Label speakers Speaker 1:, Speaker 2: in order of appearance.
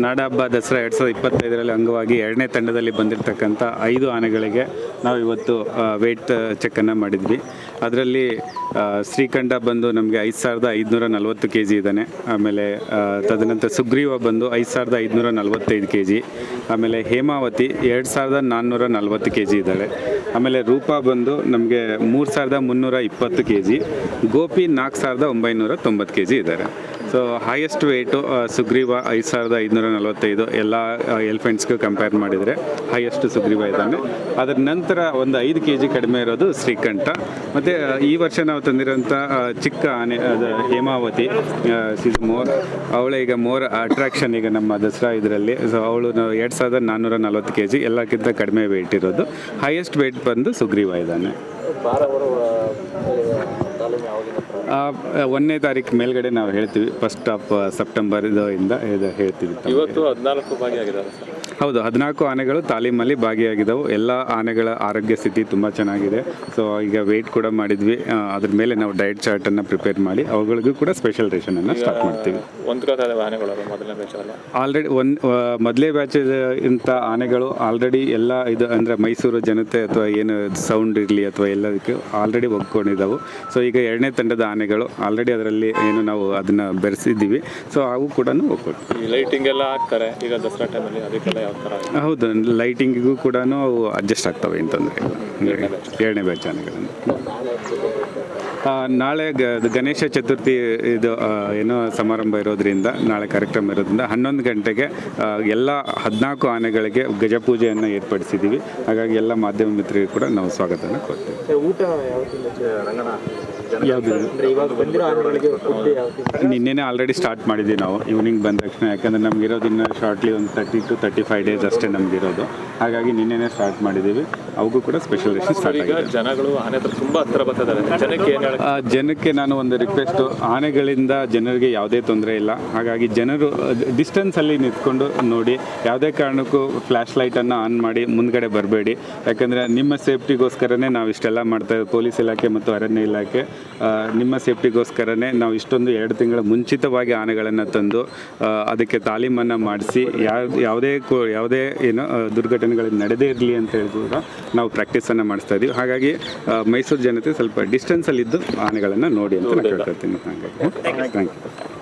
Speaker 1: ನಾಡ ಹಬ್ಬ ದಸರಾ 2025ರಲ್ಲಿ ಅಂಗವಾಗಿ 2ನೇ ತಂಡದಲ್ಲಿ ಬಂದಿರತಕ್ಕಂಥ 5 ಆನೆಗಳಿಗೆ ನಾವು ಇವತ್ತು ವೆಯ್ಟ್ ಚೆಕ್ಕನ್ನು ಮಾಡಿದ್ವಿ. ಅದರಲ್ಲಿ ಶ್ರೀಕಂಠ ಬಂದು ನಮಗೆ 5540 kg ಇದ್ದಾನೆ. ಆಮೇಲೆ ತದನಂತರ ಸುಗ್ರೀವ ಬಂದು 5545 kg. ಆಮೇಲೆ ಹೇಮಾವತಿ 2440 kg ಇದ್ದಾಳೆ. ಆಮೇಲೆ ರೂಪಾ ಬಂದು ನಮಗೆ 3320 kg. ಗೋಪಿ 4990 kg ಇದ್ದಾರೆ. ಸೊ ಹೈಯೆಸ್ಟ್ ವೆಯ್ಟು ಸುಗ್ರೀವ 5545 ಎಲ್ಲ ಎಲಿಫೆಂಟ್ಸ್ಗೂ ಕಂಪೇರ್ ಮಾಡಿದರೆ ಹೈಯೆಸ್ಟ್ ಸುಗ್ರೀವ ಇದ್ದಾನೆ. ಅದರ ನಂತರ ಒಂದು 5 kg ಕಡಿಮೆ ಇರೋದು ಶ್ರೀಕಂಠ. ಮತ್ತು ಈ ವರ್ಷ ನಾವು ತಂದಿರೋಂಥ ಚಿಕ್ಕ ಆನೆ ಅದು ಹೇಮಾವತಿ, ಅವಳು ಈಗ ಮೋರ್ ಅಟ್ರಾಕ್ಷನ್ ಈಗ ನಮ್ಮ ದಸರಾ ಇದರಲ್ಲಿ. ಸೊ ಅವಳು 2440 kg, ಎಲ್ಲಕ್ಕಿಂತ ಕಡಿಮೆ ವೆಯ್ಟ್ ಇರೋದು. ಹೈಯೆಸ್ಟ್ ವೆಯ್ಟ್ ಬಂದು ಸುಗ್ರೀವ ಇದ್ದಾನೆ. 1ನೇ ತಾರೀಕು ಮೇಲ್ಗಡೆ ನಾವು ಹೇಳ್ತೀವಿ. 1st of ಸೆಪ್ಟೆಂಬರ್ ಇಂದ ಹೇಳ್ತೀವಿ.
Speaker 2: ಇವತ್ತು 14 ಭಾಗಿಯಾಗಿದ್ದಾರೆ.
Speaker 1: ಹೌದು, 14 ಆನೆಗಳು ತಾಲೀಮಲ್ಲಿ ಭಾಗಿಯಾಗಿದ್ದವು. ಎಲ್ಲ ಆನೆಗಳ ಆರೋಗ್ಯ ಸ್ಥಿತಿ ತುಂಬ ಚೆನ್ನಾಗಿದೆ. ಸೊ ಈಗ ವೆಯ್ಟ್ ಕೂಡ ಮಾಡಿದ್ವಿ. ಅದ್ರ ಮೇಲೆ ನಾವು ಡಯಟ್ ಚಾರ್ಟನ್ನು ಪ್ರಿಪೇರ್ ಮಾಡಿ ಅವುಗಳಿಗೂ ಕೂಡ ಸ್ಪೆಷಲ್ ರೇಷನನ್ನು ಸ್ಟಾರ್ಟ್ ಮಾಡ್ತೀವಿ. ಆಲ್ರೆಡಿ ಮೊದಲೇ ಬ್ಯಾಚ್ ಇಂಥ ಆನೆಗಳು ಆಲ್ರೆಡಿ ಎಲ್ಲ ಇದು ಅಂದರೆ ಮೈಸೂರು ಜನತೆ ಅಥವಾ ಏನು ಸೌಂಡ್ ಇರಲಿ ಅಥವಾ ಎಲ್ಲದಕ್ಕೆ ಆಲ್ರೆಡಿ ಒಗ್ಕೊಂಡಿದ್ದಾವೆ. ಸೊ ಈಗ 2ನೇ ತಂಡದ ಆನೆಗಳು ಆಲ್ರೆಡಿ ಅದರಲ್ಲಿ ಏನು ನಾವು ಅದನ್ನು ಬೆರೆಸಿದ್ದೀವಿ. ಸೊ ಅವು ಕೂಡ ಒಗ್ಕೊಳ್ತೀವಿ.
Speaker 2: ಲೈಟಿಂಗ್ ಎಲ್ಲ ಹಾಕ್ತಾರೆ ಈಗ ದಸರಾ ಟೈಮಲ್ಲಿ, ಅದಕ್ಕೆಲ್ಲ ಯಾವ ಥರ?
Speaker 1: ಹೌದು, ಲೈಟಿಂಗಿಗೂ ಕೂಡ ಅವು ಅಡ್ಜಸ್ಟ್ ಆಗ್ತವೆ ಅಂತಂದರೆ 2ನೇ ಬ್ಯಾಚ್ ಆನೆಗಳನ್ನು. ನಾಳೆ ಗಣೇಶ ಚತುರ್ಥಿ ಇದು ಏನೋ ಸಮಾರಂಭ ಇರೋದ್ರಿಂದ, ನಾಳೆ ಕಾರ್ಯಕ್ರಮ ಇರೋದ್ರಿಂದ 11 ಗಂಟೆಗೆ ಎಲ್ಲ 14 ಆನೆಗಳಿಗೆ ಗಜಪೂಜೆಯನ್ನು ಏರ್ಪಡಿಸಿದ್ದೀವಿ. ಹಾಗಾಗಿ ಎಲ್ಲ ಮಾಧ್ಯಮ ಮಿತ್ರರಿಗೆ ಕೂಡ ನಾವು ಸ್ವಾಗತವನ್ನು ಕೊಡ್ತೀವಿ. ನಿನ್ನೆನೇ ಆಲ್ರೆಡಿ ಸ್ಟಾರ್ಟ್ ಮಾಡಿದ್ದೀವಿ ನಾವು ಈವ್ನಿಂಗ್ ಬಂದ ತಕ್ಷಣ. ಯಾಕಂದರೆ ನಮಗಿರೋದು ಇನ್ನೂ ಶಾರ್ಟ್ಲಿ ಒಂದು 30 to 35 days ಅಷ್ಟೇ ನಮಗಿರೋದು. ಹಾಗಾಗಿ ನಿನ್ನೆನೇ ಸ್ಟಾರ್ಟ್ ಮಾಡಿದ್ದೀವಿ. ಅವಕ್ಕೂ ಕೂಡ ಸ್ಪೆಷಲ್ ರೇಷನ್ ಸ್ಟಾರ್ಟ್ ಆಗಿದೆ.
Speaker 2: ಜನಗಳು ಆನೆ ತುಂಬ ಹತ್ತಿರ ಬರ್ತಿದ್ದಾರೆ.
Speaker 1: ಜನಕ್ಕೆ ನಾನು ಒಂದು ರಿಕ್ವೆಸ್ಟು, ಆನೆಗಳಿಂದ ಜನರಿಗೆ ಯಾವುದೇ ತೊಂದರೆ ಇಲ್ಲ. ಹಾಗಾಗಿ ಜನರು ಡಿಸ್ಟೆನ್ಸಲ್ಲಿ ನಿಂತ್ಕೊಂಡು ನೋಡಿ, ಯಾವುದೇ ಕಾರಣಕ್ಕೂ ಫ್ಲ್ಯಾಶ್ ಲೈಟನ್ನು ಆನ್ ಮಾಡಿ ಮುಂದ್ಗಡೆ ಬರಬೇಡಿ. ಯಾಕಂದರೆ ನಿಮ್ಮ ಸೇಫ್ಟಿಗೋಸ್ಕರನೇ ನಾವು ಇಷ್ಟೆಲ್ಲ ಮಾಡ್ತಾಯಿದ್ದೀವಿ. ಪೊಲೀಸ್ ಇಲಾಖೆ ಮತ್ತು ಅರಣ್ಯ ಇಲಾಖೆ ನಿಮ್ಮ ಸೇಫ್ಟಿಗೋಸ್ಕರನೇ ನಾವು ಇಷ್ಟೊಂದು 2 ತಿಂಗಳ ಮುಂಚಿತವಾಗಿ ಆನೆಗಳನ್ನು ತಂದು ಅದಕ್ಕೆ ತಾಲೀಮನ್ನು ಮಾಡಿಸಿ ಯಾವುದೇ ಏನೋ ದುರ್ಘಟನೆಗಳು ನಡೆದೇ ಇರಲಿ ಅಂತ ಹೇಳಿದ್ರು ನಾವು ಪ್ರಾಕ್ಟೀಸನ್ನು ಮಾಡಿಸ್ತಾ ಇದ್ದೀವಿ. ಹಾಗಾಗಿ ಮೈಸೂರು ಜನತೆ ಸ್ವಲ್ಪ ಡಿಸ್ಟೆನ್ಸಲ್ಲಿದ್ದು ಆನೆಗಳನ್ನು ನೋಡಿ ಅಂತ ನಾನು ಕೇಳ್ಕೊಳ್ತೀನಿ. ಹಾಗಾಗಿ ಥ್ಯಾಂಕ್ ಯು.